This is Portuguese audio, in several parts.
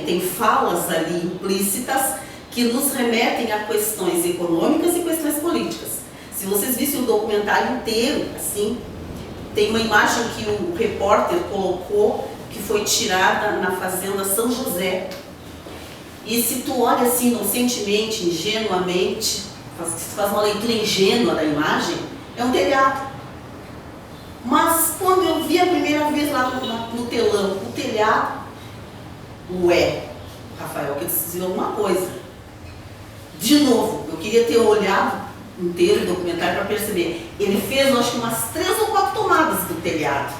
tem falas ali implícitas que nos remetem a questões econômicas e questões políticas. Se vocês vissem o documentário inteiro, assim, tem uma imagem que o repórter colocou que foi tirada na fazenda São José. E se tu olha assim inocentemente, ingenuamente, faz uma leitura ingênua da imagem, é um telhado. Mas quando eu vi a primeira vez lá no telão, o telhado, ué, Rafael, quer dizer alguma coisa. De novo, eu queria ter olhado inteiro o documentário para perceber. Ele fez, eu acho que umas 3 ou 4 tomadas do telhado,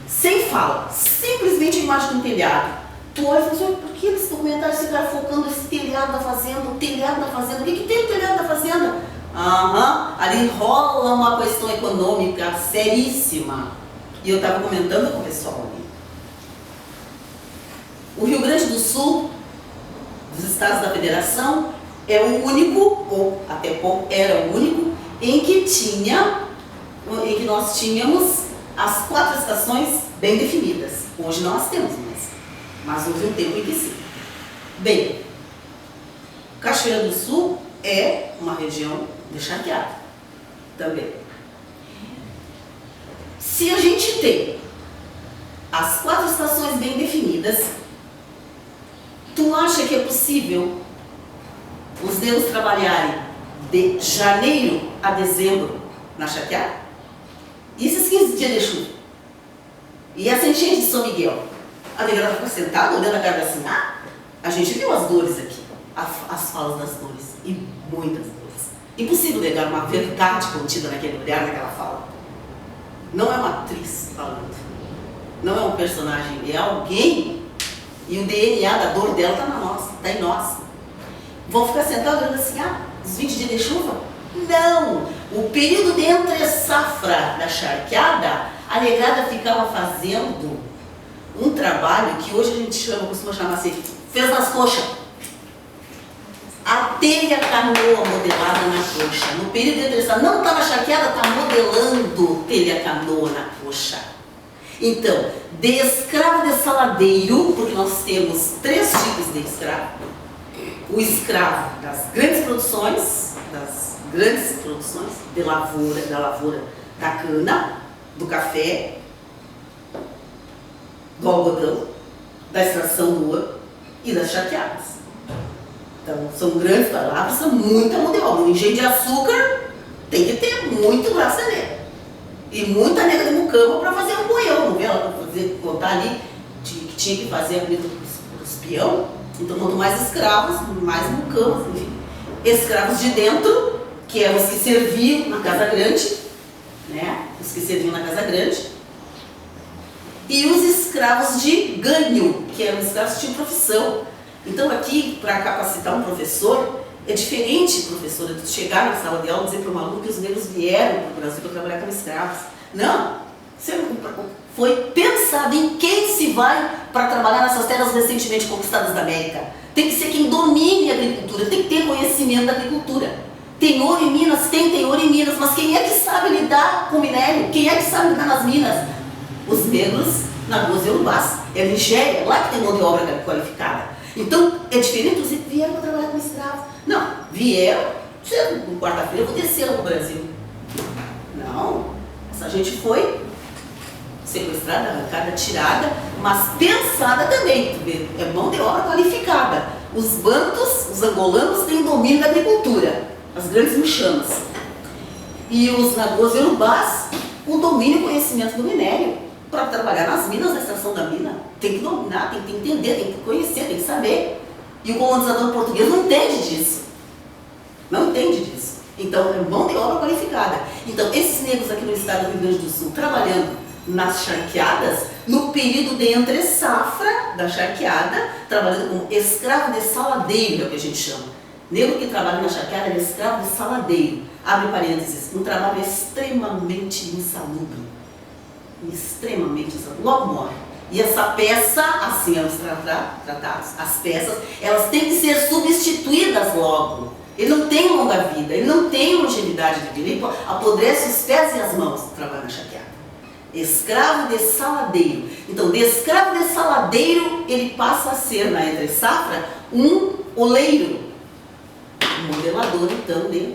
sem fala, simplesmente a imagem do telhado. Tu olha e fala assim, por que esse documentário fica focando esse telhado da fazenda, o telhado da fazenda? O que tem o telhado da fazenda? Ali rola uma questão econômica seríssima. E eu estava comentando com o pessoal ali. O Rio Grande do Sul, dos estados da federação, é o único, ou até pouco era o único, em que nós tínhamos as 4 estações bem definidas. Hoje nós temos, mas houve um tempo em que sim. Bem, Cachoeira do Sul é uma região de charqueada também. Se a gente tem as 4 estações bem definidas, tu acha que é possível os negros trabalharem de janeiro a dezembro na charqueada? E esses 15 dias de chuva? E essa enchente de São Miguel? A negrada ficou sentada, olhando a cara assim, a gente viu as dores aqui, as falas das dores, e muitas dores. Impossível negar uma verdade contida naquele olhar, naquela fala. Não é uma atriz falando, não é um personagem, é alguém, e o DNA da dor dela está em nós. Vão ficar sentados olhando assim, os 20 dias de chuva? Não! O período de entre safra da charqueada, a negrada ficava fazendo um trabalho que hoje a gente costuma chamar assim, fez nas coxas. A telha canoa modelada na coxa. No período de entre safra, não está na charqueada, está modelando telha canoa na coxa. Então, de escravo de saladeiro, porque nós temos 3 tipos de escravo. O escravo das grandes produções da lavoura da cana, do café, do algodão, da extração do ouro e das charqueadas. Então, são grandes palavras, são muita mão de obra. O engenho de açúcar tem que ter muito braço negra. E muita nega de mucama para fazer um boião, não vê? Ela contar ali que tinha que fazer a comida dos peão. Então, quanto mais escravos, mais mucamas, enfim. Escravos de dentro, que eram os que serviam na casa grande, né? Os que serviam na casa grande. E os escravos de ganho, que eram escravos que tinham profissão. Então, aqui, para capacitar um professor, é diferente, professora, de chegar na sala de aula e dizer para o aluno que os negros vieram para o Brasil para trabalhar como escravos. Não, foi pensado em quem se vai para trabalhar nessas terras recentemente conquistadas da América. Tem que ser quem domine a agricultura, tem que ter conhecimento da agricultura. Tem ouro em Minas, tem ouro em Minas, mas quem é que sabe lidar com o minério? Quem é que sabe lidar nas minas? Os negros, Nagôs e Urubás, é Nigéria, lá que tem mão de obra qualificada. Então, é diferente, os negros vieram para trabalhar como escravos. Não, vieram, quarta-feira eu vou descer lá para o Brasil. Não, essa gente foi sequestrada, arrancada, tirada, mas pensada também, é mão de obra qualificada. Os bantus, os angolanos têm domínio da agricultura, as grandes muxamas. E os Nagôs e Urubás, o domínio e conhecimento do minério. Para trabalhar nas minas, na extração da mina, tem que dominar, tem que entender, tem que conhecer, tem que saber. E o colonizador português não entende disso. Não entende disso. Então, é mão de obra qualificada. Então, esses negros aqui no estado do Rio Grande do Sul, trabalhando nas charqueadas, no período de entre safra da charqueada, trabalhando como escravo de saladeiro, é o que a gente chama. Negro que trabalha na charqueada é escravo de saladeiro. Abre parênteses, um trabalho extremamente insalubre. Extremamente insalubre. Logo morre. E essa peça, assim elas tratadas, as peças, elas têm que ser substituídas logo. Ele não tem longa vida, ele não tem longevidade de vida, ele apodrece os pés e as mãos do trabalho na charqueada. Escravo de saladeiro. Então, de escravo de saladeiro, ele passa a ser, na entre safra, um oleiro. Um modelador, então, de...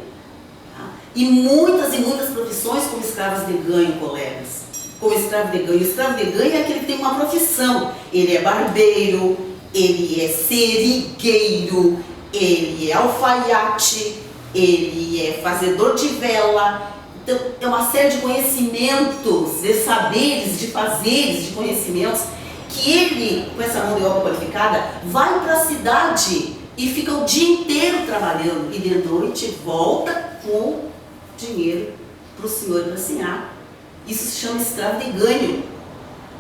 Tá? E muitas profissões como escravos de ganho, colegas. Como escravo de ganho. O escravo de ganho é aquele que tem uma profissão. Ele é barbeiro, ele é serigueiro, ele é alfaiate, ele é fazedor de vela. Então, é uma série de conhecimentos, de saberes, de fazeres, de conhecimentos, que ele, com essa mão de obra qualificada, vai para a cidade e fica o dia inteiro trabalhando. E de noite volta com dinheiro para o senhor e para a senhora. Isso se chama escravo de ganho.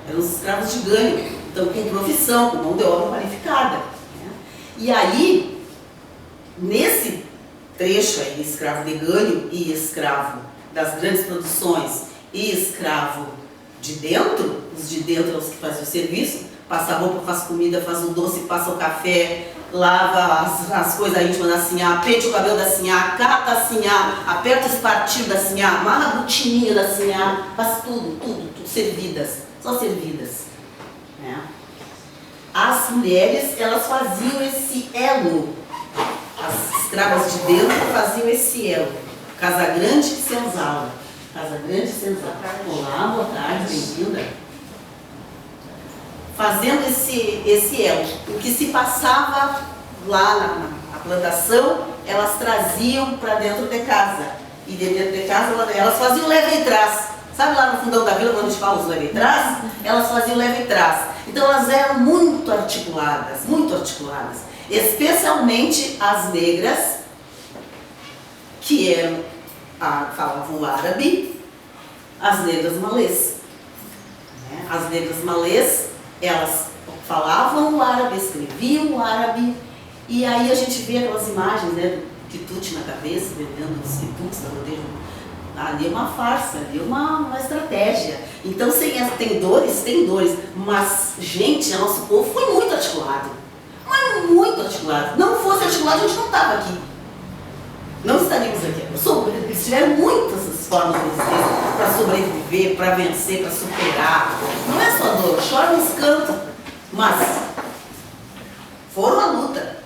Eram os escravos de ganho. Então, com profissão, com mão de obra qualificada. Né? E aí, nesse trecho aí, escravo de ganho e escravo das grandes produções e escravo de dentro, os de dentro são os que fazem o serviço, passa a roupa, faz comida, faz o doce, passa o café, lava as coisas íntimas da sinhá, pente o cabelo da sinhá, cata a sinhá, aperta os partidos da sinhá, amarra a botininha da sinhá, faz tudo, servidas, só servidas. Né? As mulheres, elas faziam esse elo, as escravas de dentro faziam esse elo. Casa Grande e Senzala. Casa Grande e Senzala. Olá, boa tarde, bem-vinda. Fazendo esse elo. O que se passava lá na plantação, elas traziam para dentro de casa. E de dentro de casa, elas faziam leva e trás. Sabe lá no fundão da vila, quando a gente fala os leva e trás? Elas faziam leva e trás. Então elas eram muito articuladas. Especialmente as negras, que eram, falavam o árabe, as negras malês. Né? As negras malês, elas falavam o árabe, escreviam o árabe, e aí a gente vê aquelas imagens, né, do quitute na cabeça, vendendo os quitutes da bandeja. Ali é uma farsa, ali é uma estratégia. Então, tem dores, mas, gente, o nosso povo foi muito articulado. Mas muito articulado. Não fosse articulado, a gente não estava aqui. Não estaríamos aqui. Eles tiveram muitas formas de resistência para sobreviver, para vencer, para superar. Não é só dor, chora nos cantos. Mas foram à luta.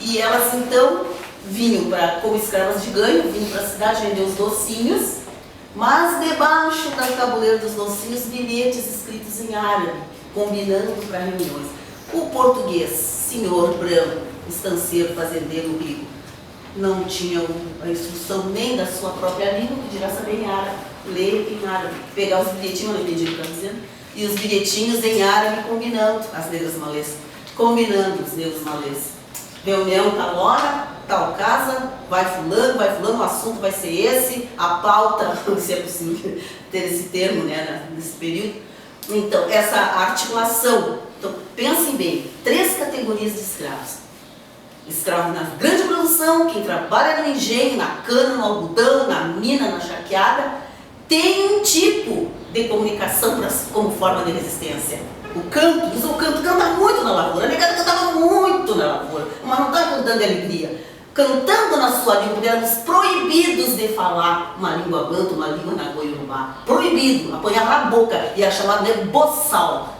E elas então vinham como escravas de ganho, vinham para a cidade vender os docinhos, mas debaixo da tabuleira dos docinhos, bilhetes escritos em árabe, combinando para reuniões. O português, senhor branco, estanceiro, fazendeiro, rico, não tinha a instrução nem da sua própria língua, que dirá saber em árabe, ler em árabe, pegar os bilhetinhos, não entendi o que está dizendo, e os bilhetinhos em árabe combinando, as negras malês, combinando os negros malês. Reunião tal hora, tal casa, vai fulano, o assunto vai ser esse, a pauta, se é possível ter esse termo, né, nesse período. Então, essa articulação. Então, pensem bem, 3 categorias de escravos. Escravo na grande produção, quem trabalha no engenho, na cana, no algodão, na mina, na charqueada, tem um tipo de comunicação como forma de resistência. O canto canta muito na lavoura, a negada cantava muito na lavoura, mas não estava cantando de alegria. Cantando na sua língua, porque éramos proibidos de falar uma língua banta, uma língua na Goiurubá. Proibido, apanhava na boca, e era chamado de boçal.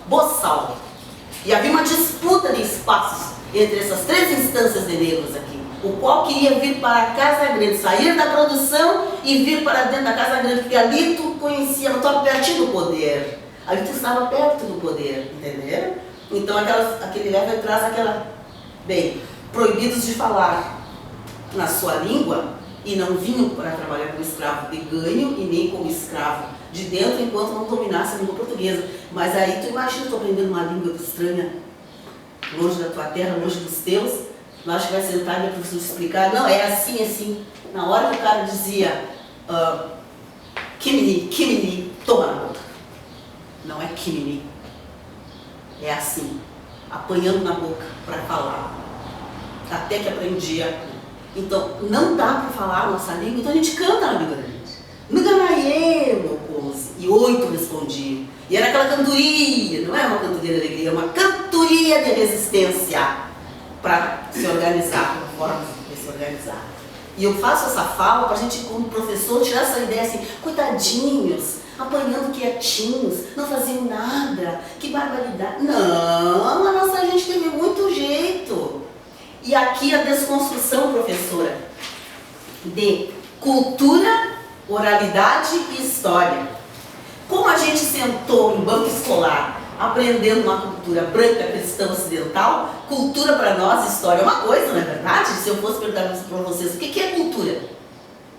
E havia uma disputa de espaços entre essas 3 instâncias de negros aqui, o qual queria vir para a Casa Grande, sair da produção e vir para dentro da Casa Grande, porque ali tu conhecia, tu estava pertinho do poder, ali tu estava perto do poder, entenderam? Então aquele leva traz proibidos de falar na sua língua e não vinham para trabalhar como escravo de ganho e nem como escravo de dentro enquanto não dominasse a língua portuguesa. Mas aí tu imagina, tu aprendendo uma língua estranha, longe da tua terra, longe dos teus, eu acho que vai sentar e a professora explicar, não, é assim. Na hora que o cara dizia Kimini, toma na boca. Não é Kimini, é assim, apanhando na boca para falar, até que aprendia. Então, não dá para falar a nossa língua, então a gente canta na língua da gente. Nuganaie, meu povo, e 8 respondiam. E era aquela cantoria, não é uma cantoria de alegria, é uma cantoria de resistência para se organizar, uma forma de se organizar. E eu faço essa fala para a gente, como professor, tirar essa ideia assim, coitadinhos, apanhando quietinhos, não faziam nada, que barbaridade. Não, a nossa gente teve muito jeito. E aqui a desconstrução, professora, de cultura, oralidade e história. Como a gente sentou em banco escolar, aprendendo uma cultura branca, cristã, ocidental, cultura para nós, história é uma coisa, não é verdade? Se eu fosse perguntar para vocês, o que é cultura?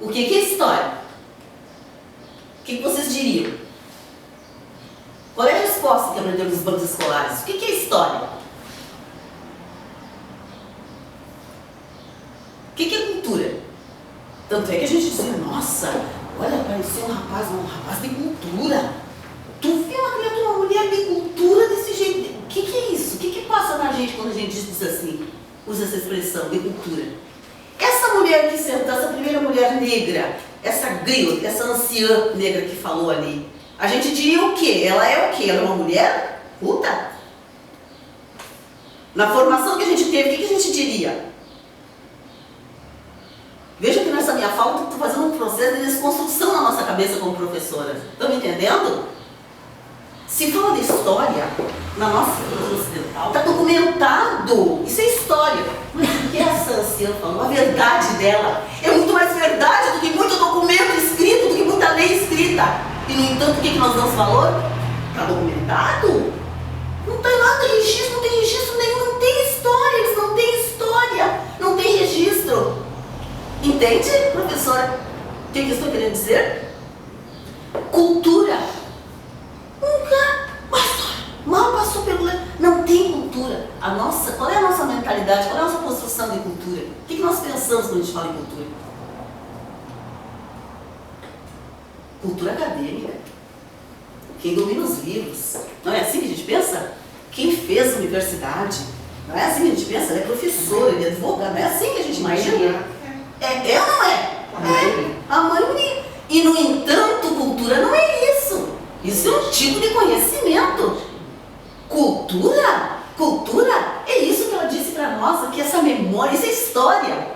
O que é história? O que vocês diriam? Qual é a resposta que aprendemos nos bancos escolares? O que é história? O que é cultura? Tanto é que a gente dizia, nossa, olha, parecia um rapaz de cultura. Tu vê uma criatura, uma mulher de cultura desse jeito. O que é isso? O que passa na gente quando a gente diz assim, usa essa expressão de cultura? Essa mulher que sentou, essa primeira mulher negra, essa grila, essa anciã negra que falou ali, a gente diria o quê? Ela é o quê? Ela é uma mulher puta? Na formação que a gente teve, o que a gente diria? Veja que nessa minha fala eu estou fazendo um processo de desconstrução na nossa cabeça como professora. Estão me entendendo? Se fala de história, na nossa cultura ocidental, está documentado. Isso é história. Mas o que essa anciã falou? A verdade dela é muito mais verdade do que muito documento escrito, do que muita lei escrita. E, no entanto, o que nós damos valor? Está documentado? Não tem nada de registro, não tem registro nenhum, não tem história, eles não têm história, não tem registro. Entende, professora? O que eu estou querendo dizer? Cultura. Nunca mal passou pelo... Não tem cultura. Qual é a nossa mentalidade? Qual é a nossa construção de cultura? O que nós pensamos quando a gente fala em cultura? Cultura acadêmica. Quem domina os livros. Não é assim que a gente pensa? Quem fez a universidade. Não é assim que a gente pensa? Ele é professor, ele é advogado. Não é assim que a gente imagina? É ou não é? É. A maioria. E, no entanto, cultura não é isso. Isso é um tipo de conhecimento. Cultura? Cultura é isso que ela disse para nós, que essa memória, isso é história.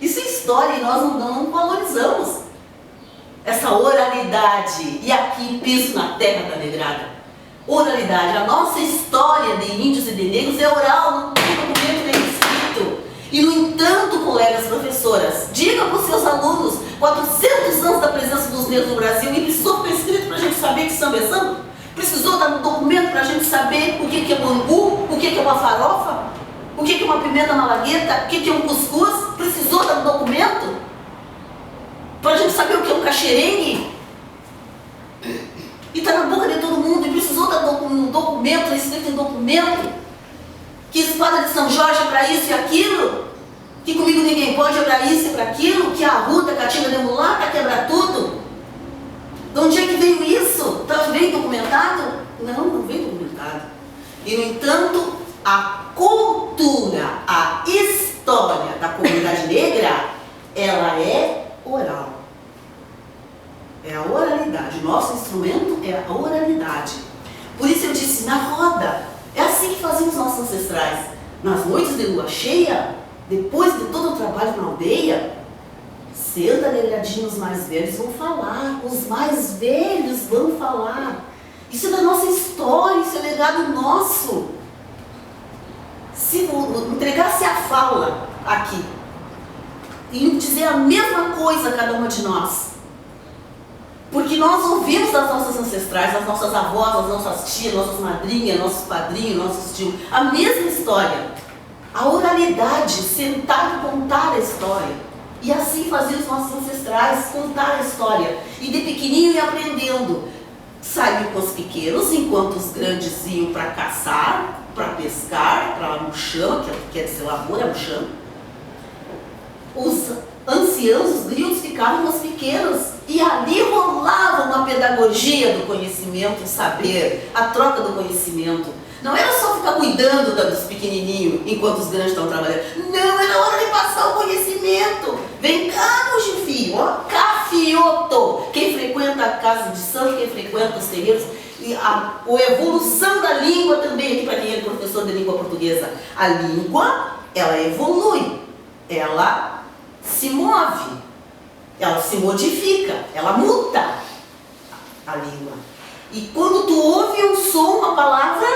Isso é história e nós não valorizamos. Essa oralidade. E aqui, piso na terra da negrada. Oralidade. A nossa história de índios e de negros é oral, não tem documento nem escrito. E, no entanto, colegas professoras, digam para os seus alunos 400 anos da presença dos negros no Brasil e precisou ficar escrito para a gente saber que samba é samba? Precisou dar um documento para a gente saber o que é bangu, o que é uma farofa, o que é uma pimenta malagueta, o que é um cuscuz? Precisou dar um documento para a gente saber o que é um caxerengue? E está na boca de todo mundo e precisou dar um documento, escrito em documento. Que espada de São Jorge é para isso e aquilo, que comigo ninguém pode é para isso e para aquilo, que a arruda, a catinga de mulata quebra tudo. De onde é que veio isso? Está bem documentado? Não veio documentado. E, no entanto, a cultura, a história da comunidade negra, ela é oral. É a oralidade. Nosso instrumento é a oralidade. Por isso eu disse, na roda. É assim que faziam os nossos ancestrais. Nas noites de lua cheia, depois de todo o trabalho na aldeia, senta negradinho, os mais velhos vão falar. Os mais velhos vão falar. Isso é da nossa história, isso é legado nosso. Se entregasse a fala aqui e dizer a mesma coisa a cada uma de nós, porque nós ouvimos das nossas ancestrais, das nossas avós, das nossas tias, nossas madrinhas, nossos padrinhos, nossos tios, a mesma história. A oralidade, sentar e contar a história. E assim faziam os nossos ancestrais, contar a história. E de pequenininho ia aprendendo. Saíam com os pequenos, enquanto os grandes iam para caçar, para pescar, para muxã, que quer dizer lavoura, muxã. Os anciãos, os grilos, ficavam com os pequenos. E ali rolava uma pedagogia do conhecimento, o saber, a troca do conhecimento. Não era só ficar cuidando dos pequenininhos enquanto os grandes estão trabalhando. Não, era hora de passar o conhecimento. Vem cá, meu chifio, ó, cafioto. Quem frequenta a casa de santo, quem frequenta os terreiros, e a evolução da língua também, aqui para quem é professor de língua portuguesa. A língua, ela evolui, ela se move. Ela se modifica, ela muda. a língua. E quando tu ouve um som, uma palavra,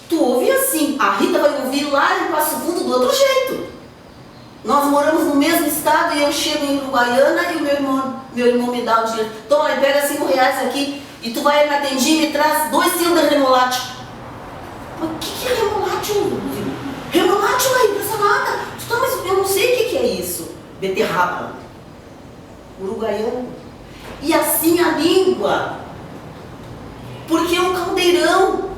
tu ouve assim. A Rita vai ouvir lá em Passo Fundo do outro jeito. Nós moramos no mesmo estado e eu chego em Uruguaiana e o meu irmão me dá o dinheiro. Toma, pega 5 reais aqui e tu vai na tendinha e me traz 2 quilos de remolacho. Mas o que é remolacho? Remolacho aí, não precisa nada. Mas eu não sei o que é isso. Beterraba. Uruguaiano. E assim a língua. Porque é um caldeirão.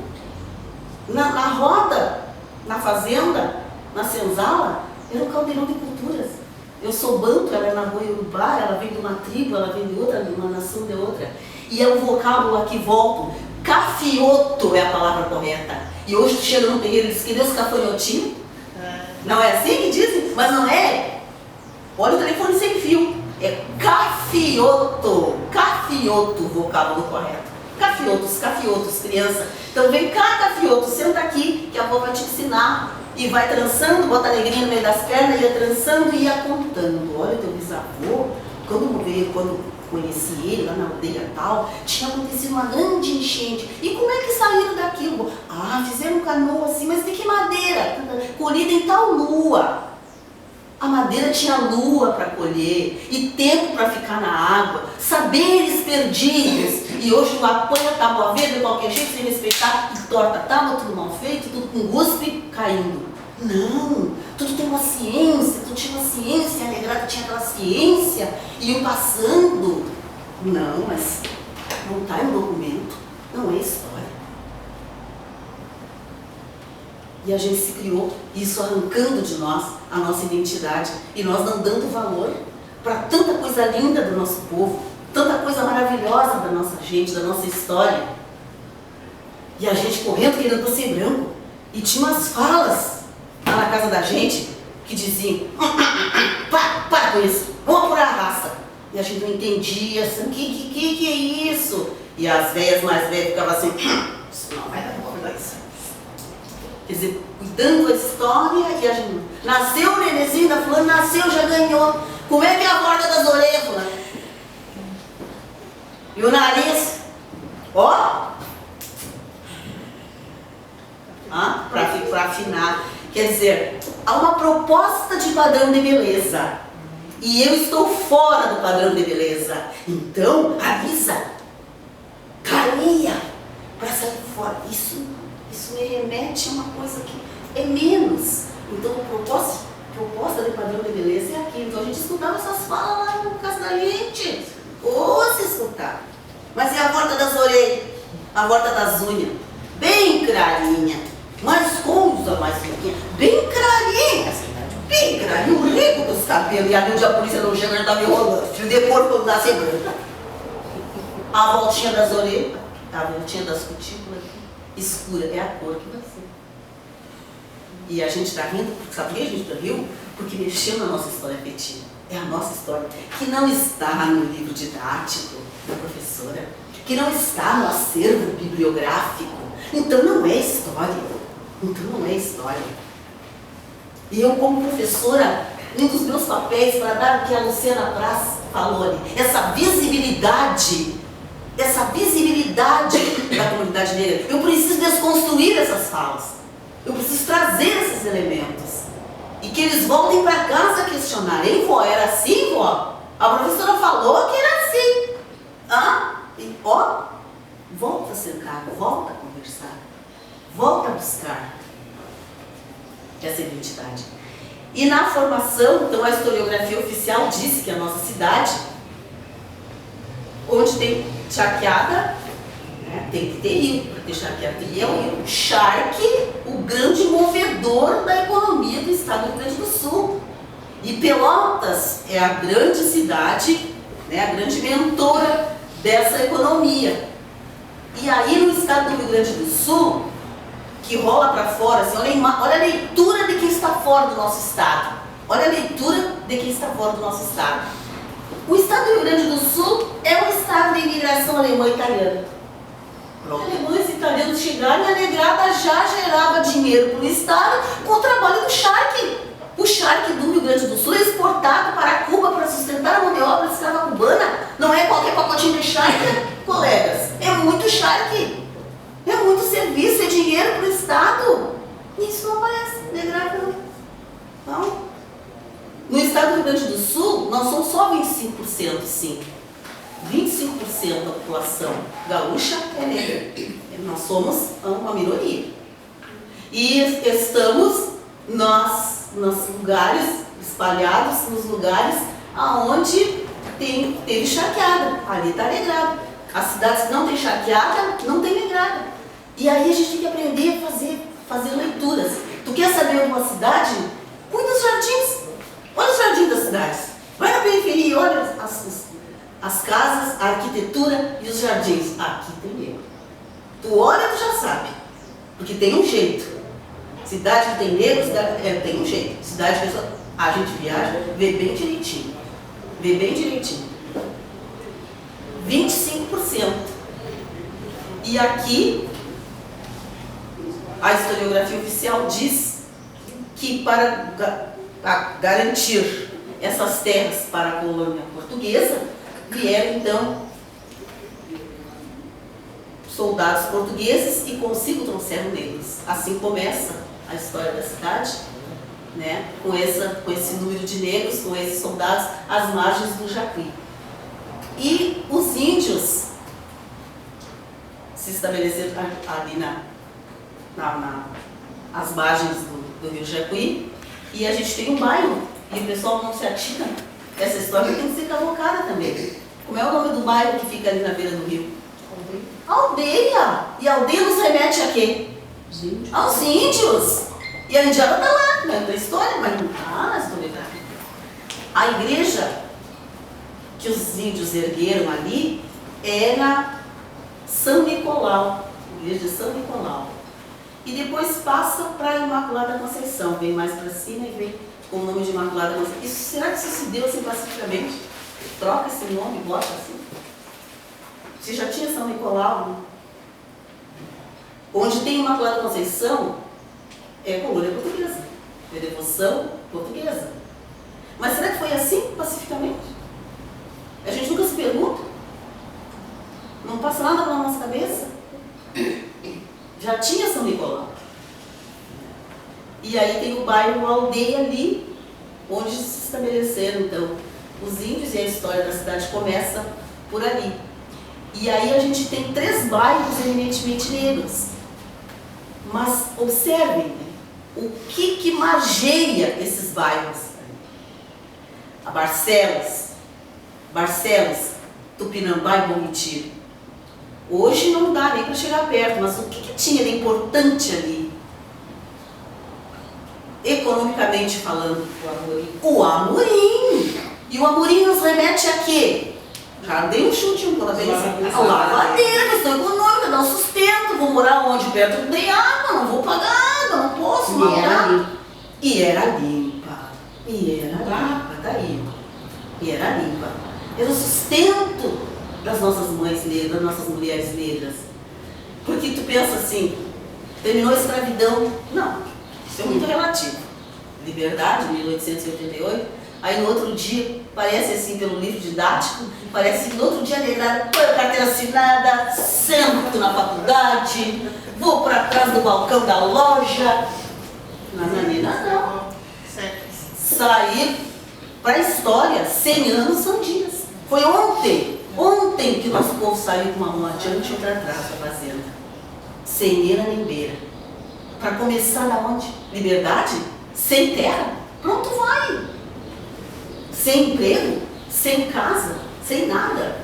Na roda, na fazenda, na senzala, era um caldeirão de culturas. Eu sou banto, ela é na Rua Urubá, ela vem de uma tribo, ela vem de outra, de uma nação de outra. E é o vocábulo aqui volto. Cafioto é a palavra correta. E hoje tu chega no terreiro e diz que Deus cafanhotinho. Não é assim que dizem? Mas não é. Olha o telefone sem fio. É cafioto. Cafioto, o vocábulo correto. Cafiotos, criança. Então vem cá, cafioto, senta aqui, que a avó vai te ensinar. E vai trançando, bota a alegria no meio das pernas, ia trançando e ia contando. Olha, teu bisavô, quando conheci ele lá na aldeia tal, tinha acontecido uma grande enchente. E como é que saíram daquilo? Ah, fizeram um canoa assim, mas de que madeira? Colhida em tal lua. A madeira tinha lua para colher e tempo para ficar na água, saberes perdidos. E hoje tu apanha a tábua verde de qualquer jeito, sem respeitar, tudo torta a tábua, tudo mal feito, tudo com guspe caindo. Não, tudo tem uma ciência, tu tinha uma ciência, a negrada tinha aquela ciência, e iam passando. Não, mas não está em documento, não é história. E a gente se criou, isso arrancando de nós a nossa identidade, e nós não dando valor para tanta coisa linda do nosso povo, tanta coisa maravilhosa da nossa gente, da nossa história. E a gente correndo querendo ser branco, e tinha umas falas lá na casa da gente que diziam: para com isso, vamos apurar a raça. E a gente não entendia, assim, o que é isso? E as velhas mais velhas ficavam assim: isso não vai dar conta disso. Quer dizer, cuidando da história, e a gente nasceu o nenenzinho da fulana, nasceu, já ganhou. Como é que é a borda das orelhas, fulana? E o nariz? Ó! Para afinar. Quer dizer, há uma proposta de padrão de beleza. E eu estou fora do padrão de beleza. Então, avisa, clareia, para sair fora. Isso me remete a uma coisa que é menos. Então, a proposta de padrão de beleza é aquilo. Então, a gente escutava essas falas lá no caso da gente. Ou se escutar. Mas é a volta das orelhas, a volta das unhas. Bem clarinha. Mais coisa, mais pequena. Bem clarinha. Bem clarinha. O rico dos cabelos. E ali onde a polícia não chega, já está me enrolando. Fio de porco quando nasce branca. A voltinha das orelhas. A voltinha das cutículas aqui. Escura. É a cor que vai ser. E a gente está rindo, sabe por que a gente riu? Porque mexeu na nossa história afetiva. É a nossa história, que não está no livro didático da professora, que não está no acervo bibliográfico. Então não é história. Então não é história. E eu, como professora, um dos meus papéis para dar o que a Luciana Praz falou ali, essa visibilidade da comunidade negra. Eu preciso desconstruir essas falas. Eu preciso trazer esses elementos. E que eles voltem para casa questionar. Ei, vó, era assim, vó? A professora falou que era assim. E, ó, volta a sentar, volta a conversar. Volta a buscar essa identidade. E na formação, então, a historiografia oficial disse que a nossa cidade, onde tem charqueada, tem que ter rio, para ter charqueada. E é o rio Charque, o grande movedor da economia do estado do Rio Grande do Sul. E Pelotas é a grande cidade, a grande mentora dessa economia. E aí no estado do Rio Grande do Sul, que rola para fora, assim, olha a leitura de quem está fora do nosso estado. Olha a leitura de quem está fora do nosso estado. O estado do Rio Grande do Sul é um estado de imigração alemã e italiana. Os alemães e italianos chegaram e a negrada já gerava dinheiro para o estado com o trabalho do charque. O charque do Rio Grande do Sul é exportado para Cuba para sustentar a mão de obra escrava cubana. Não é qualquer pacotinho de charque colegas, é muito charque, é muito serviço, é dinheiro para o Estado. Isso não aparece, negrado não. No estado do Rio Grande do Sul, nós somos só 25%, sim. 25% da população gaúcha é negra. Nós somos uma minoria. E estamos nos lugares, espalhados nos lugares onde teve charqueada. Ali está negrado. As cidades que não tem charqueada, não tem negrada. E aí a gente tem que aprender a fazer leituras. Tu quer saber de uma cidade? Cuida dos jardins. Olha os jardins das cidades. Vai na periferia e olha as casas, a arquitetura e os jardins. Aqui tem negro. Tu olha, tu já sabe. Porque tem um jeito. Cidade que tem negro, tem um jeito. Cidade que a gente viaja, vê bem direitinho. Vê bem direitinho. 25%. E aqui, a historiografia oficial diz que para garantir essas terras para a colônia portuguesa, vieram então soldados portugueses e consigo trouxeram negros. Assim começa a história da cidade, né, com esse número de negros, com esses soldados às margens do Jacuí. E os índios se estabeleceram ali às margens do rio Jacuí, e a gente tem um bairro, e o pessoal não se atina. Essa história tem que ser colocada também. Como é o nome do bairro que fica ali na beira do rio? Aldeia! E a aldeia nos remete a quê? Aos índios. E a indiana está lá, não é da história, mas não está na historiografia. A igreja que os índios ergueram ali era São Nicolau, igreja de São Nicolau. E depois passa para a Imaculada Conceição, vem mais para cima e vem com o nome de Imaculada Conceição. Será que isso se deu assim pacificamente? Troca esse nome, bota assim. Se já tinha São Nicolau, né? Onde tem Imaculada Conceição, é colônia portuguesa, é devoção portuguesa. Mas será que foi assim pacificamente? A gente nunca se pergunta? Não passa nada pela nossa cabeça? Já tinha São Nicolau. E aí tem o bairro Aldeia ali, onde se estabeleceram então os índios, e a história da cidade começa por ali. E aí a gente tem 3 bairros eminentemente negros. Mas observem, né, o que margeia esses bairros. A Barcelos, Tupinambá e Bom Retiro. Hoje não dá nem para chegar perto, mas o que tinha de importante ali? Economicamente falando, o Amorim. E o Amorim nos remete a quê? Já dei um chute pela vez. A lavadeira, questão econômica, dá um sustento. Vou morar onde? Perto de água, não vou pagar água, não posso pagar. E era limpa. Daí. E era limpa. Era o sustento das nossas mães negras, das nossas mulheres negras. Porque tu pensa assim, terminou a escravidão. Não, isso é muito relativo. Liberdade, 1888. Aí no outro dia, parece assim pelo livro didático, parece que no outro dia a negrada põe a carteira assinada, sento na faculdade, vou para trás do balcão da loja. Mas a menina não. Sair para a história, 100 anos são dias. Foi ontem que o nosso povo saiu com uma mão adiante e outra atrás da fazenda. Sem eira nem beira. Para começar da onde? Liberdade? Sem terra? Pronto, vai. Sem emprego, sem casa, sem nada.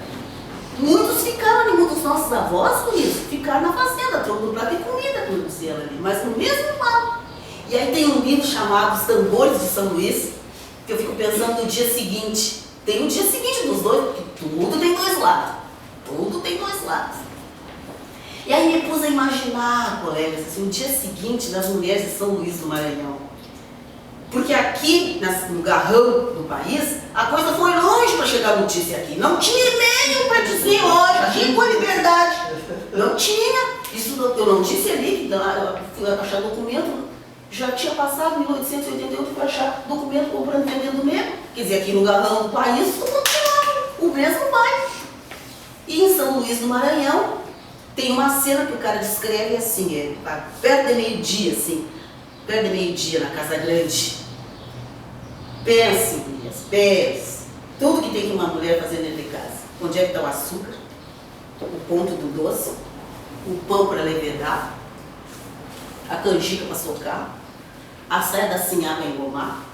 Muitos ficaram ali, muitos nossos avós por isso, ficaram na fazenda, trocando prato e comida, como disse ela ali, mas no mesmo mal. E aí tem um livro chamado Os Tambores de São Luís, que eu fico pensando no dia seguinte. Tem o dia seguinte dos dois, porque tudo tem 2 lados. Tudo tem 2 lados. E aí me pus a imaginar, colegas, assim, o dia seguinte das mulheres de São Luís do Maranhão. Porque aqui, no garrão do país, a coisa foi longe para chegar a notícia aqui. Não tinha e-mail para dizer, olha, aqui com a liberdade. Não tinha. Isso eu não disse ali, que fui achar documento, já tinha passado 1888, fui achar documento comprando e vendendo mesmo. Quer dizer, aqui no garrão do país, tudo continuava o mesmo bairro. E em São Luís do Maranhão, tem uma cena que o cara descreve assim, perto de meio-dia, assim, perto de meio-dia na Casa Grande. Pense, Elias, pense. Tudo que tem que uma mulher fazer dentro de casa. Onde é que está o açúcar, o ponto do doce, o pão para levedar, a canjica para socar, a saia da sinhá para engomar.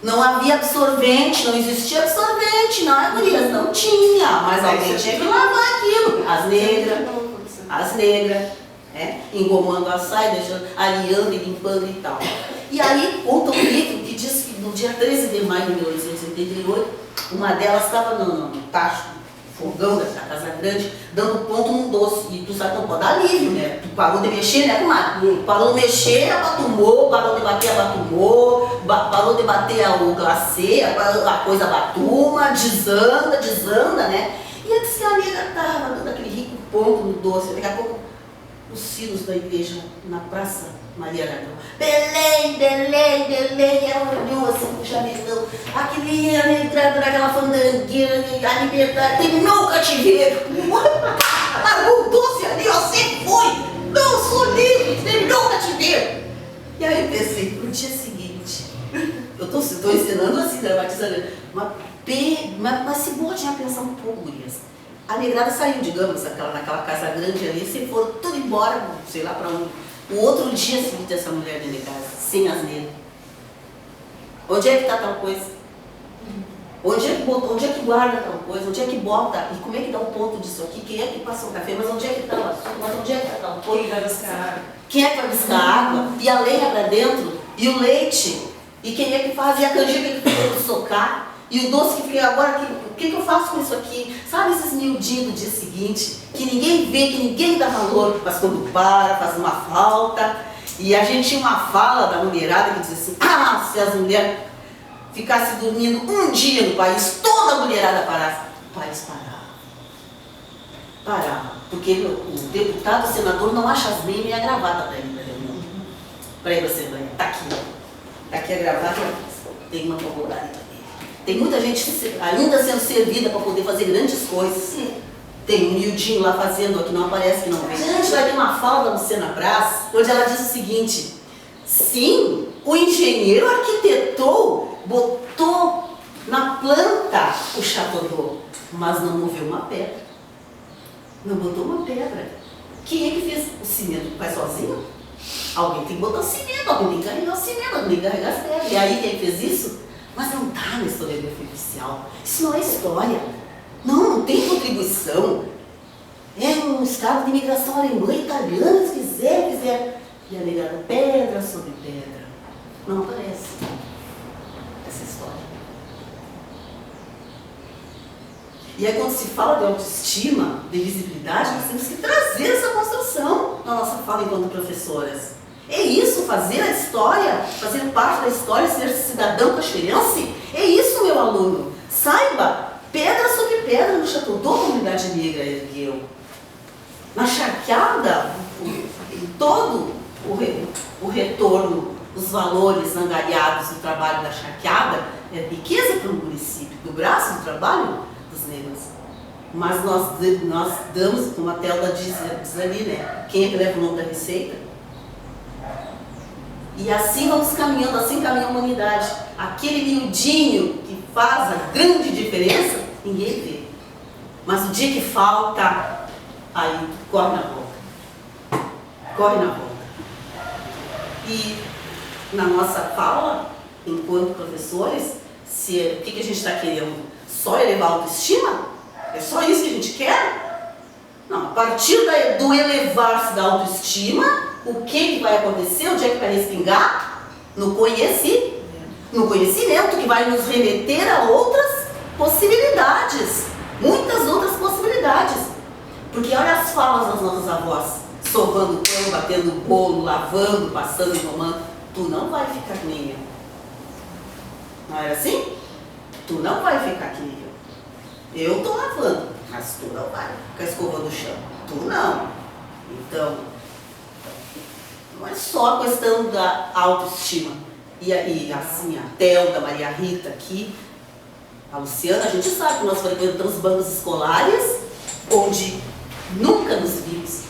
Não havia absorvente, não existia absorvente, não é, gurias? Não tinha, mas alguém tinha que lavar aquilo. As negras, engomando a saia, deixando, aliando e limpando e tal. E aí conta um livro que diz que no dia 13 de maio de 1888, uma delas estava no tacho, fogão da Casa Grande, dando ponto num doce. E tu sabe que não pode dar livre, né? Tu parou de mexer, né, comadre? Parou de mexer, abatumou, parou de bater, abatumou, parou de bater o glacê, a coisa abatuma, desanda, né? E a disse que a nega estava dando aquele rico ponto no doce. Daqui a pouco, os sinos da igreja na Praça Maria Aragão. Belém, Belém, Belém, ela olhou assim pro chamezão, aquele negrado naquela fandangueira, a liberdade, terminou o cativeiro. Largou o doce ali, ó, você foi, não sou livre, terminou o cativeiro. E aí eu pensei, pro dia seguinte, eu tô ensinando assim, dramatizando, mas se bote a pensar um pouco, gurias. A negrada saiu, digamos, naquela Casa Grande ali, se foram tudo embora, sei lá pra onde. O outro dia seguinte essa mulher dentro de casa, sem as negras. Onde é que está tal coisa? Onde é que guarda tal coisa? Onde é que bota? E como é que dá o ponto disso aqui? Quem é que passa o café? Mas onde é que está o açúcar? Mas onde é que está tal coisa? Quem vai buscar água? Quem é que vai buscar água? E a lenha para dentro? E o leite? E quem é que faz? E a canjica que fica do socar? E o doce que fica agora, o que eu faço com isso aqui? Sabe esses miudinhos do dia seguinte, que ninguém vê, que ninguém dá valor, mas quando para, faz uma falta. E a gente tinha uma fala da mulherada que dizia assim, se as mulheres ficassem dormindo um dia no país, toda a mulherada parasse. O país parava. Porque o deputado, o senador não acha as meias e a gravata para ele, para ir para a Assembleia. Está aqui, ó. Está aqui a gravata, tem uma favorada. Tem muita gente ainda sendo servida para poder fazer grandes coisas. Tem um miudinho lá fazendo, aqui não aparece, que não vê. A gente vai ter uma fala da Luciana Braz, onde ela diz o seguinte: sim, o engenheiro arquitetou, botou na planta o chateau, mas não moveu uma pedra. Não botou uma pedra. Quem é que fez o cimento? Faz sozinho? Alguém tem que botar o cimento, alguém tem que carregar o cimento, alguém tem que carregar as pedras. E aí quem fez isso? Mas não está na historiografia oficial. Isso não é história. Não tem contribuição. É um estado de imigração alemã, italiana, se quiser. E a negada pedra sobre pedra. Não aparece essa história. E aí quando se fala de autoestima, de visibilidade, nós temos que trazer essa construção na nossa fala enquanto professoras. É isso, fazer a história, fazer parte da história, ser cidadão cachoeirense. É isso, meu aluno. Saiba, pedra sobre pedra no Chateau d'Eau, a comunidade negra ergueu. Na charqueada, todo o retorno, os valores angariados do trabalho da charqueada é riqueza para o município, do braço do trabalho dos negros. Mas nós damos, como a Telda diz ali, né? Quem é que leva o nome da receita? E assim vamos caminhando, assim caminha a humanidade. Aquele miudinho que faz a grande diferença, ninguém vê. Mas o dia que falta, aí corre na volta. Corre na volta. E na nossa fala, enquanto professores, o que a gente está querendo? Só elevar a autoestima? É só isso que a gente quer? Não, a partir do elevar-se da autoestima, o que vai acontecer? Onde é que vai respingar? No conhecimento, que vai nos remeter a outras possibilidades, muitas outras possibilidades. Porque olha as falas das nossas avós, sovando pão, batendo bolo, lavando, passando, tomando. Tu não vai ficar que nem eu. Não era assim? Tu não vai ficar que nem eu. Eu estou lavando, mas tu não vai ficar escovando o chão. Tu não. Então, não é só a questão da autoestima. E assim, a Telda, a Maria Rita aqui, a Luciana, a gente sabe que nós frequentamos bancos escolares onde nunca nos vimos.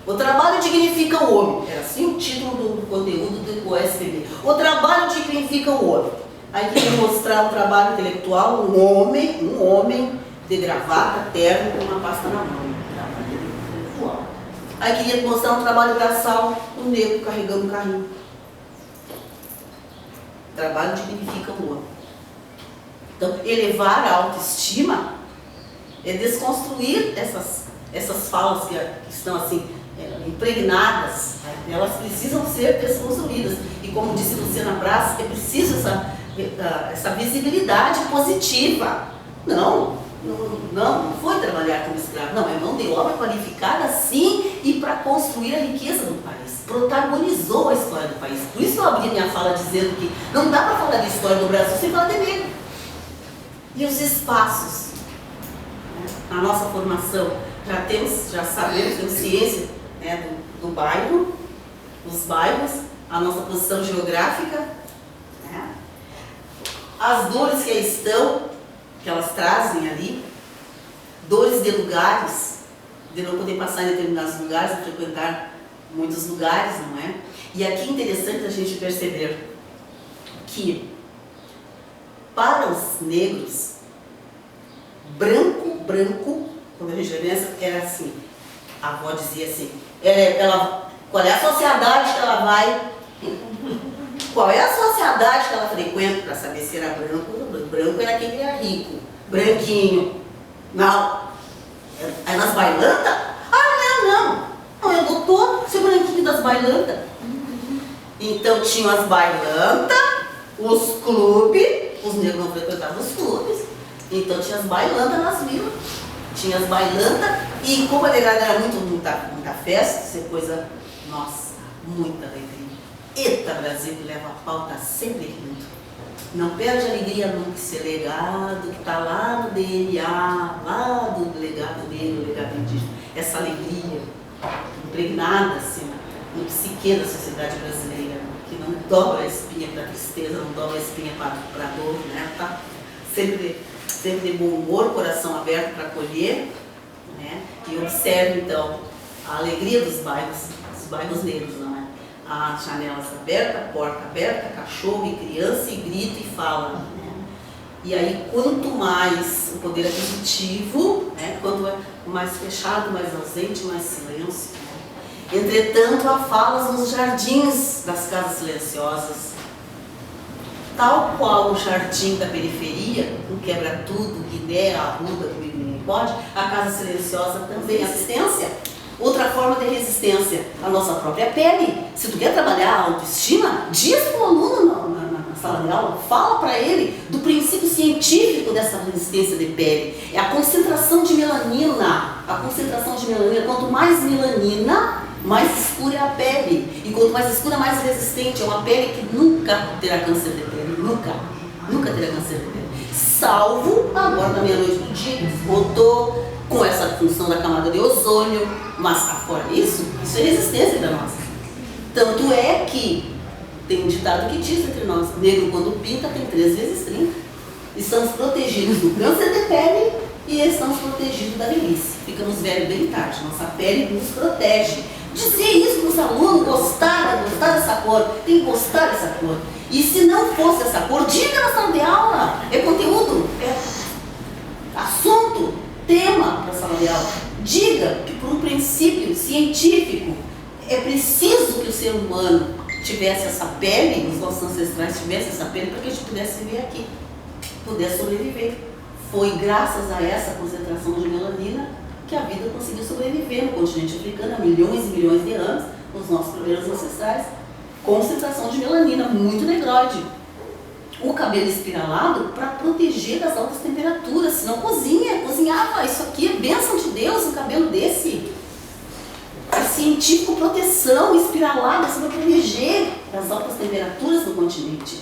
O trabalho dignifica o homem. Era assim o título do conteúdo do OSPB. O trabalho dignifica o homem. Aí queria mostrar o trabalho intelectual, um homem de gravata, terno, com uma pasta na mão. Trabalho intelectual. Aí queria mostrar um trabalho braçal, um negro carregando um carrinho. O trabalho dignifica o homem. Então, elevar a autoestima é desconstruir essas falas que estão assim, impregnadas, né? Elas precisam ser desconstruídas. E como disse Luciana Braz, é preciso essa visibilidade positiva. Não foi trabalhar como escravo, não, é mão de obra qualificada sim, e para construir a riqueza do país. Protagonizou a história do país. Por isso eu abri minha fala dizendo que não dá para falar de história do Brasil sem falar de negro. E os espaços, né? Na nossa formação, já sabemos, temos ciência, né, do bairro, dos bairros, a nossa posição geográfica, né? As dores que aí estão, que elas trazem ali, dores de lugares, de não poder passar em determinados lugares, de frequentar muitos lugares, não é? E aqui é interessante a gente perceber que para os negros, branco, quando a gente pensa, era assim, a avó dizia assim, qual é a sociedade que ela vai, qual é a sociedade que ela frequenta, para saber se era branco ou branco. Branco era quem era rico, branquinho, não, é nas bailantas? Não, é doutor, seu branquinho das bailantas. Então tinham as bailantas, os clubes, os negros não frequentavam os clubes, então tinha as bailantas nas vilas, tinha as bailantas, e como a negada era muita festa, isso é coisa, nossa, muita alegria. Eita, Brasil que leva a pauta sempre rindo. Não perde a alegria nunca, esse legado que está lá no DNA, lá do legado negro, legado indígena, essa alegria impregnada assim, no psique da sociedade brasileira, que não dobra a espinha para a tristeza, não dobra a espinha para a dor, né? Tá sempre de bom humor, coração aberto para acolher, né? E observe então a alegria dos bairros negros, não é? As janelas abertas, porta aberta, cachorro e criança, e grita e fala, né? E aí quanto mais o poder aquisitivo, né? Quanto mais fechado, mais ausente, mais silêncio. Entretanto, há falas nos jardins das casas silenciosas. Tal qual o jardim da periferia, o quebra-tudo, Guiné, Arruda, comigo ninguém pode, a casa silenciosa também é assistência. Outra forma de resistência, a nossa própria pele. Se tu quer trabalhar a autoestima, diz para o aluno na sala de aula, fala para ele do princípio científico dessa resistência de pele. É a concentração de melanina. A concentração de melanina, quanto mais melanina, mais escura é a pele. E quanto mais escura, mais resistente. É uma pele que nunca terá câncer de pele. Nunca terá câncer de pele. Salvo agora na meia-noite do dia, que botou com essa função da camada de ozônio. Mas fora isso é resistência da nossa. Tanto é que tem um ditado que diz entre nós, negro quando pinta tem 3 vezes 30. Estamos protegidos do câncer de pele e estamos protegidos da velhice. Ficamos velhos bem tarde, nossa pele nos protege. Dizer isso para os alunos, gostar dessa cor, tem que gostar dessa cor. E se não fosse essa cor, diga na sala de aula, é conteúdo, é assunto, tema para a sala de aula. Diga que por um princípio científico é preciso que o ser humano tivesse essa pele, os nossos ancestrais tivessem essa pele para que a gente pudesse viver aqui, pudesse sobreviver. Foi graças a essa concentração de melanina que a vida conseguiu sobreviver no continente africano há milhões e milhões de anos, os nossos primeiros ancestrais. Concentração de melanina, muito negroide. O cabelo espiralado para proteger das altas temperaturas, senão cozinhava, isso aqui é bênção de Deus, um cabelo desse. É científico, proteção espiralada para proteger das altas temperaturas do continente.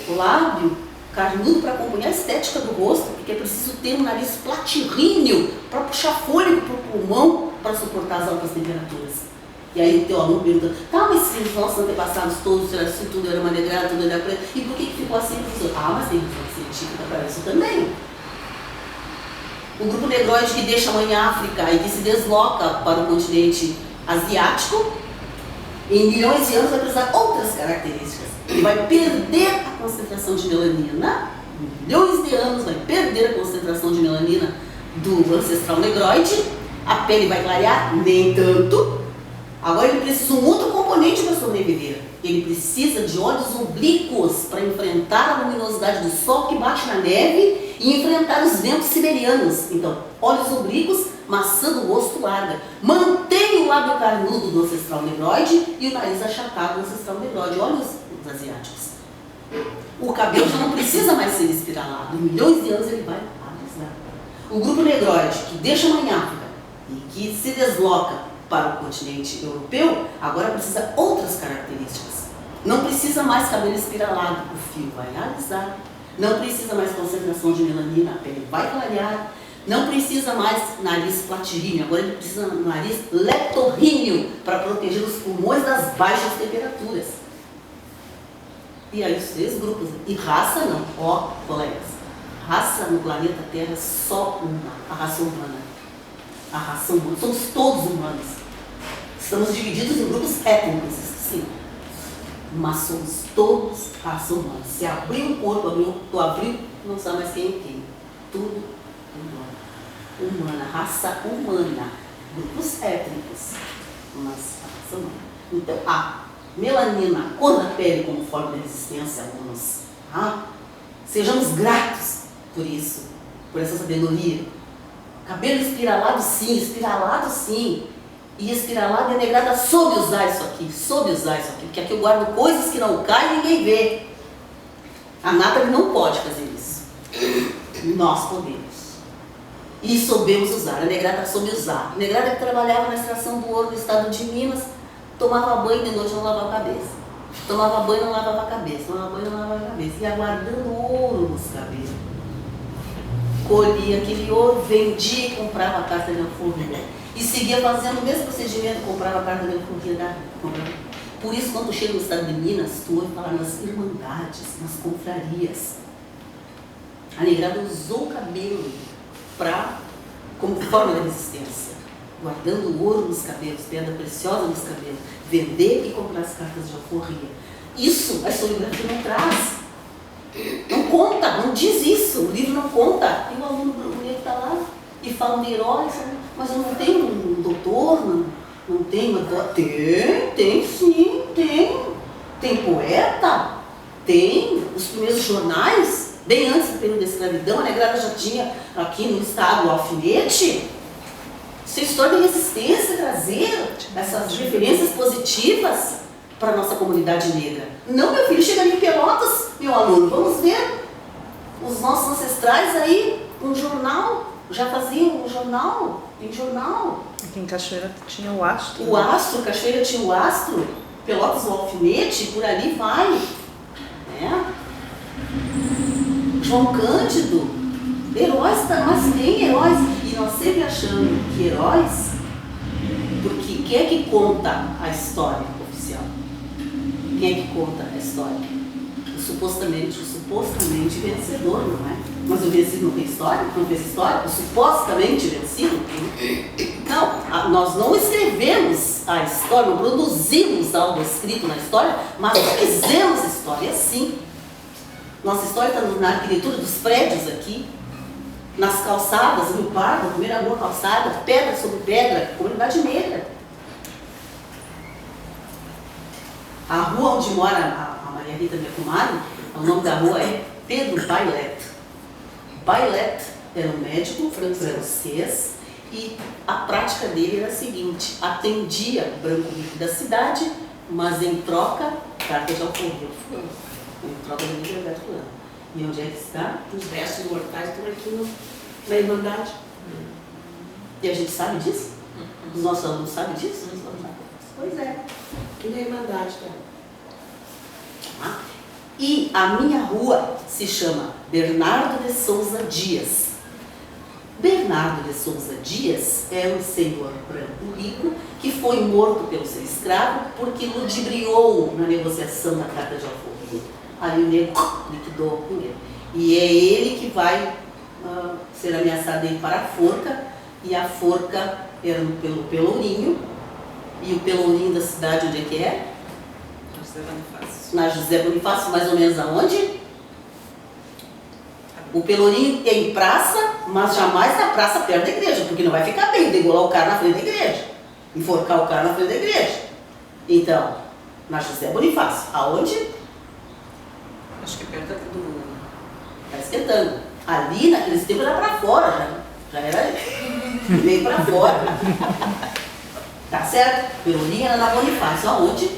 O lábio carnudo para acompanhar a estética do rosto, porque é preciso ter um nariz platirríneo para puxar fôlego para o pulmão para suportar as altas temperaturas. E aí o teu aluno pergunta, tá, mas se os nossos antepassados todos, se tudo era uma negrada, tudo era preto, e por que ficou assim? Ah, mas tem razão científica para isso também. O grupo negroide que deixa a mãe África e que se desloca para o continente asiático, em milhões de anos vai precisar outras características. Ele vai perder a concentração de melanina, em milhões de anos vai perder a concentração de melanina do ancestral negroide, a pele vai clarear, nem tanto. Agora ele precisa de um outro componente para sobreviver. Ele precisa de olhos oblíquos para enfrentar a luminosidade do sol que bate na neve e enfrentar os ventos siberianos. Então, olhos oblíquos, maçã do rosto larga. Mantém o lábio carnudo do ancestral negroide e o nariz achatado do ancestral negroide. Olha os asiáticos. O cabelo já não precisa mais ser espiralado. Em milhões de anos ele vai alisar. O grupo negroide, que deixa a mãe África e que se desloca para o continente europeu, agora precisa outras características. Não precisa mais cabelo espiralado, o fio vai alisar. Não precisa mais concentração de melanina, a pele vai clarear. Não precisa mais nariz platiríneo, agora ele precisa de nariz leptorríneo para proteger os pulmões das baixas temperaturas. E aí os três grupos. E raça não, ó, colegas. Raça no planeta Terra é só uma, a raça humana. A raça humana, somos todos humanos. Estamos divididos em grupos étnicos, sim. Mas somos todos raça humana. Se abrir o corpo, tu abriu, não sabe mais quem é quem. Tudo humano. Humana, raça humana. Grupos étnicos, mas a raça humana. Então, a melanina, a cor da pele como forma de resistência a alguns. Sejamos gratos por isso, por essa sabedoria. Cabelo espiralado sim. E espiralado é negrada soube usar isso aqui, porque aqui eu guardo coisas que não caem e ninguém vê. A Nathalie não pode fazer isso. Nós podemos. E soubemos usar, a negrada soube usar. A negrada que trabalhava na extração do ouro do estado de Minas, tomava banho de noite e não lavava a cabeça. Tomava banho e não lavava a cabeça. Ia guardando ouro nos cabelos. Colhia aquele ouro, vendia e comprava a carta de alforria. E seguia fazendo o mesmo procedimento, comprava a carta de alforria. Por isso, quando chega no estado de Minas, tu ouve falar nas irmandades, nas confrarias. A negrada usou o cabelo como forma de resistência, guardando ouro nos cabelos, pedra preciosa nos cabelos, vender e comprar as cartas de alforria. Isso a historiografia não traz. Não conta, não diz isso, o livro não conta. E o aluno brasileiro está lá e fala de heróis, mas eu não tenho um doutor, não tenho uma... Tem sim, tem. Tem poeta, tem os primeiros jornais, bem antes do período da escravidão, a negrada já tinha aqui no estado o alfinete. Isso é história de resistência, trazer essas referências positivas para a nossa comunidade negra. Não, meu filho, chega ali em Pelotas, meu aluno, vamos ver os nossos ancestrais aí, um jornal, já faziam um jornal, tem jornal. Aqui em Cachoeira tinha o astro. O astro, Cachoeira tinha o astro, Pelotas o alfinete, por ali vai. João Cândido, heróis, mas tem heróis, e nós sempre achando que heróis, porque quem é que conta a história oficial? Quem é que conta a história? O supostamente vencedor, não é? Mas o vencido não tem história? Não fez história? O supostamente vencido? Não, nós não escrevemos a história, não produzimos algo escrito na história, mas fizemos história sim. Nossa história está na arquitetura dos prédios aqui, nas calçadas, no parque, a primeira rua calçada, pedra sobre pedra, comunidade negra. A rua onde mora a Maria Rita, minha comadre, o nome da rua é Pedro Bailet. Bailet era um médico francês e a prática dele era a seguinte: atendia o branco rico da cidade, mas em troca, carta de alforria fulano, em troca da liberdade fulano. E onde é que está? Os restos mortais estão aqui na Irmandade. E a gente sabe disso? Os nossos alunos sabem disso? Pois é. Aqui na Irmandade, tá? E a minha rua se chama Bernardo de Souza Dias. Bernardo de Souza Dias é um senhor branco rico que foi morto pelo seu escravo porque ludibriou na negociação da carta de alforria. Ali o nego liquidou com ele. E é ele que vai ser ameaçada de ir para a forca, e a forca era pelo Pelourinho, e o Pelourinho da cidade onde é que é? José Bonifácio. Na José Bonifácio, mais ou menos aonde? O Pelourinho tem praça, mas jamais na praça perto da igreja, porque não vai ficar bem degolar o cara na frente da igreja, enforcar o cara na frente da igreja. Então, na José Bonifácio, aonde? Acho que é perto aqui do... Está esquentando. Ali, naqueles tempos, era para fora, já era meio para fora. Tá certo? Pelourinho era na Bonifácio, aonde?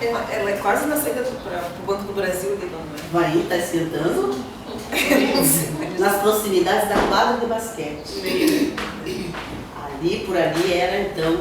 Ela é quase na saída para o Banco do Brasil, digamos. Vai, está esquentando. Nas proximidades da quadra de basquete. Ali, por ali, era então,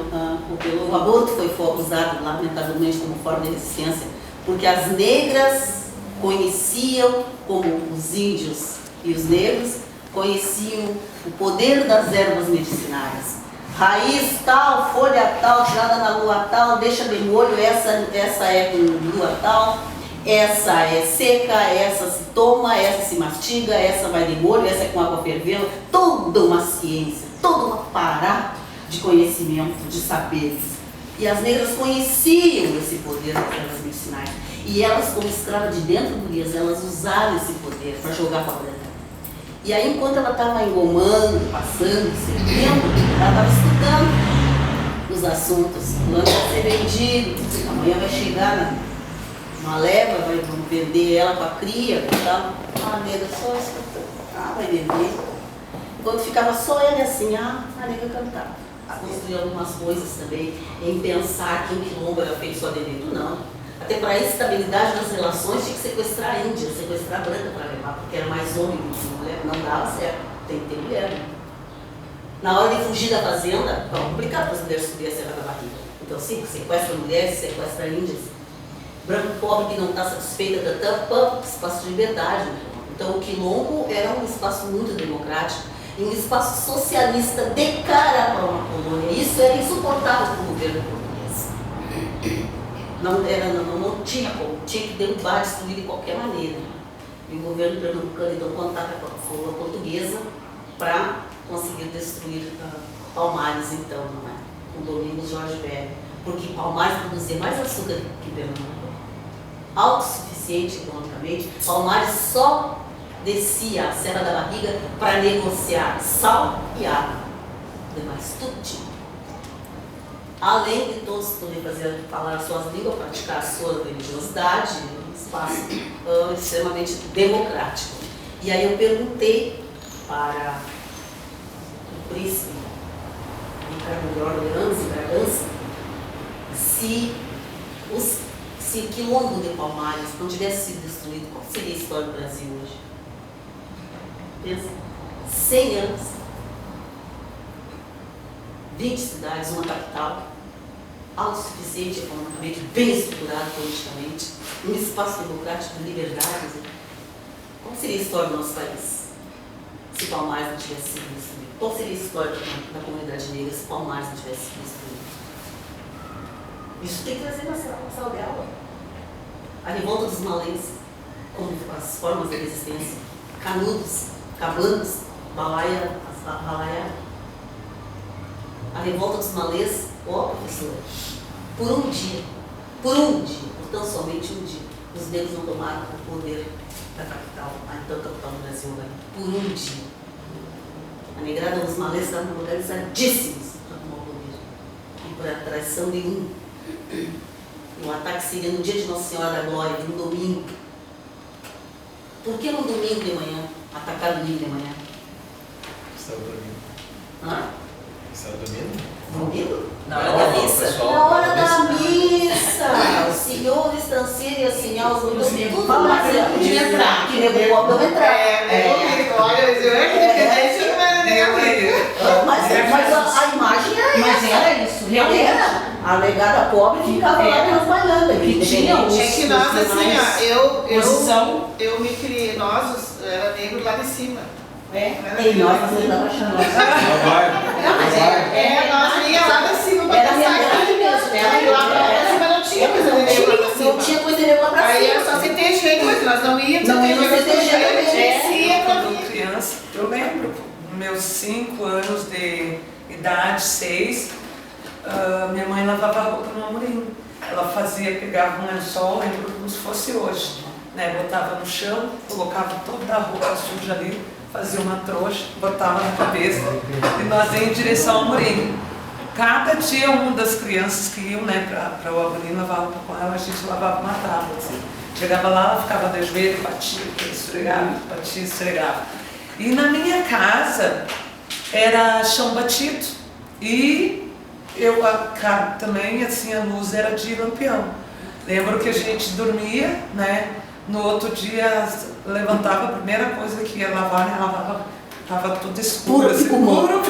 o aborto foi usado, lamentavelmente, como forma de resistência, porque as negras conheciam, como os índios e os negros, conheciam o poder das ervas medicinais. Raiz tal, folha tal, tirada na lua tal, deixa de molho, essa é com lua tal, essa é seca, essa se toma, essa se mastiga, essa vai de molho, essa é com água fervendo. Toda uma ciência, todo um aparato de conhecimento, de saberes. E as negras conheciam esse poder das ervas medicinais. E elas, como escravas de dentro do Lias, elas usaram esse poder para jogar para a branca. E aí, enquanto ela estava engomando, passando, servindo, ela estava estudando os assuntos. Fulano vai ser vendido, amanhã vai chegar uma leva, vamos vender ela com a cria e tal. A nega só escutando, vai vender. Enquanto ficava só ele assim, a nega cantava. Construir algumas coisas também, em pensar que um quilombo era feito só de negro, não. Até para a estabilidade das relações tinha que sequestrar a índia, sequestrar a branca para levar, porque era mais homem do que mulher, não dava certo, tem que ter mulher. Né? Na hora de fugir da fazenda, é complicado para as mulheres subir a Serra da Barriga. Então sim, sequestra mulheres, sequestra índias. Branco pobre que não está satisfeita da tampa, espaço de liberdade. Então o quilombo era um espaço muito democrático e um espaço socialista de cara para uma colônia. Isso era insuportável para o governo português. Não tinha como, tinha que derrubar, destruir de qualquer maneira. E o governo pernambucano então contava com a coroa portuguesa para conseguir destruir Palmares, então, não é? Com Domingos Jorge Velho. Porque Palmares produzia mais açúcar que Pernambuco. Autossuficiente economicamente, Palmares só descia a Serra da Barriga para negociar sal e água. Demais tudo tinha. Além de todos poderem falar as suas línguas, praticar a sua religiosidade, um espaço extremamente democrático. E aí eu perguntei para o príncipe Ricardo de Orleans e Bragança se o quilombo de Palmares não tivesse sido destruído, qual seria a história do Brasil hoje? Pensa, 100 anos, 20 cidades, uma capital, autossuficiente economicamente, bem estruturado politicamente, um espaço democrático de liberdade. Qual seria a história do nosso país se Palmares não tivesse sido destruído? Qual seria a história da comunidade negra se Palmares não tivesse sido destruído? Isso tem que trazer na sala de aula. A revolta dos malês, como as formas de resistência, canudos, cabanos, balaia. A revolta dos malês, professora, por tão somente um dia, os negros não tomaram o poder da capital, a então capital do Brasil, né? Por um dia. A negrada dos malês estavam organizadíssimos para tomar o poder. E por a traição de um. E o ataque seria no dia de Nossa Senhora da Glória, no domingo. Por que no domingo de manhã? Atacar domingo de manhã? Estava dormindo. Hã? Estava dormindo? Domingo? Na hora da missa. Na hora da missa! O senhor estanceiro e assim, aos tudo mais é podia entrar. Que nego pobre não entrar. Mas a imagem era Mas essa. era isso, realmente. Era. A negada pobre ficava lá nas baianas. Que tinha os- É que nós, assim, ó, posição. eu me criei, nós, era negro lá de cima. E nós fazendo da Baixa Nossa. Nós ia lá de cima pra Era passar verdade aqui. mesmo. E lá pra cima não tinha coisa de negro lá pra Não cima. tinha coisa de nego lá pra Aí era cima. só CTG, mas nós não íamos Não CTG, íamos nós CTG íamos também. em cima. ela pegava um lençol, lembro como se fosse hoje, né? Botava no chão, colocava toda a roupa suja ali, fazia uma trouxa, botava na cabeça e nós íamos em direção ao murinho. Cada dia uma das crianças que iam, né, para o Amorim lavava com ela, a gente lavava uma tábua, assim. Chegava lá, ela ficava de joelho, batia, esfregava, batia, esfregava. E na minha casa era chão batido e também, assim, a luz era de lampião. Lembro que a gente dormia, né, no outro dia levantava, a primeira coisa que ia lavar, né, lavava, tava tudo escuro, assim, puro.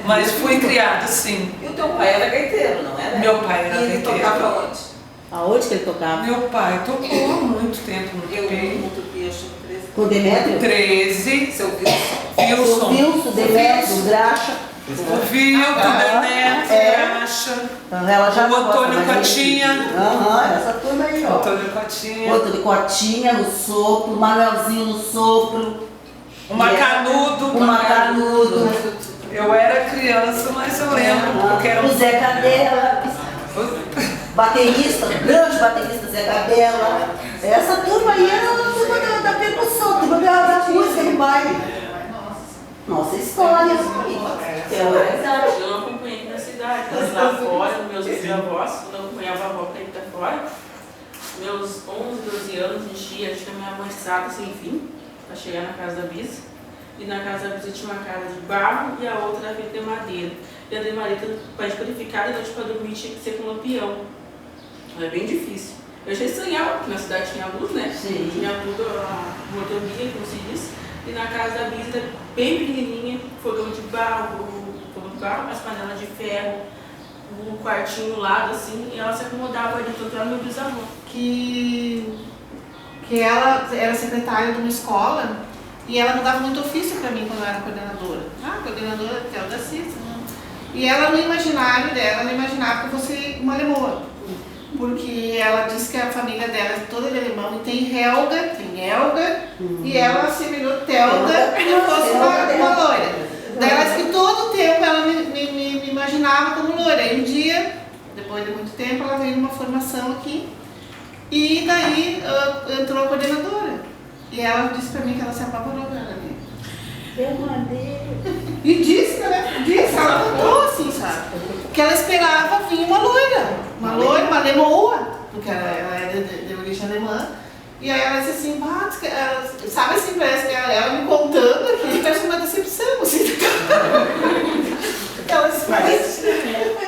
Mas fui criada assim. E o teu pai era gaiteiro, não era? Meu pai era e ele gaiteiro. tocava onde? Aonde que ele tocava? Meu pai tocou muito tempo no Eu Tupi. no Tupi, acho que 13. Com o Demétrio? 13. Seu Wilson. O Wilson, Demétrio, Graxa. O Vilton, Demetrio, Graxa. Ela já O Antônio gosta, mas Cotinha. Aham, essa turma aí, ó. Antônio Cotinha. O Antônio Cotinha no sopro, o Manuelzinho no sopro. O Macanudo. O Macanudo. Eu era criança, mas eu lembro porque era O Zé Cadela. Baterista, grande baterista Zé Cadela. Essa turma aí era a turma da percussão, a turma da música no baile. Nossa história. Eu não acompanhei aqui na cidade, mas lá fora, meus bisavós, quando eu acompanhava a avó para ir para fora, meus 11, 12 anos, a gente ia caminhar uma estrada sem fim, para chegar na casa da Bisa. E na casa da Bisa tinha uma casa de barro e a outra era feita de madeira. E a de madeira, para purificar, e para dormir tinha que ser com lampião. É bem difícil. Eu já estranhava, porque na cidade tinha luz, né? Sim. Tinha tudo, a motoria, como se diz. E na casa da Bisa, bem pequenininha, fogão de barro, as panelas de ferro, um quartinho do lado, assim, e ela se acomodava ali, tanto ela e meu bisavô. Que ela era secretária de uma escola e ela não dava muito ofício para mim quando eu era coordenadora. Coordenadora até o da Cissa. E ela, no imaginário dela, ela imaginava que eu fosse uma lemoa. Porque ela disse que a família dela é toda de alemão e tem Helga, e ela assimilou Telga como fosse uma loira. Daí ela disse que todo o tempo ela me imaginava como loira. E um dia, depois de muito tempo, ela veio numa formação aqui e daí entrou a coordenadora. E ela disse pra mim que ela se apavorou com ela ali. Eu mandei. E disse, né? Ela contou assim, sabe? Que ela esperava vir uma loira, uma lemoa, porque ela é de origem alemã. E aí ela disse assim, sabe assim, parece que ela me contando aqui, parece uma decepção, assim. Ela disse,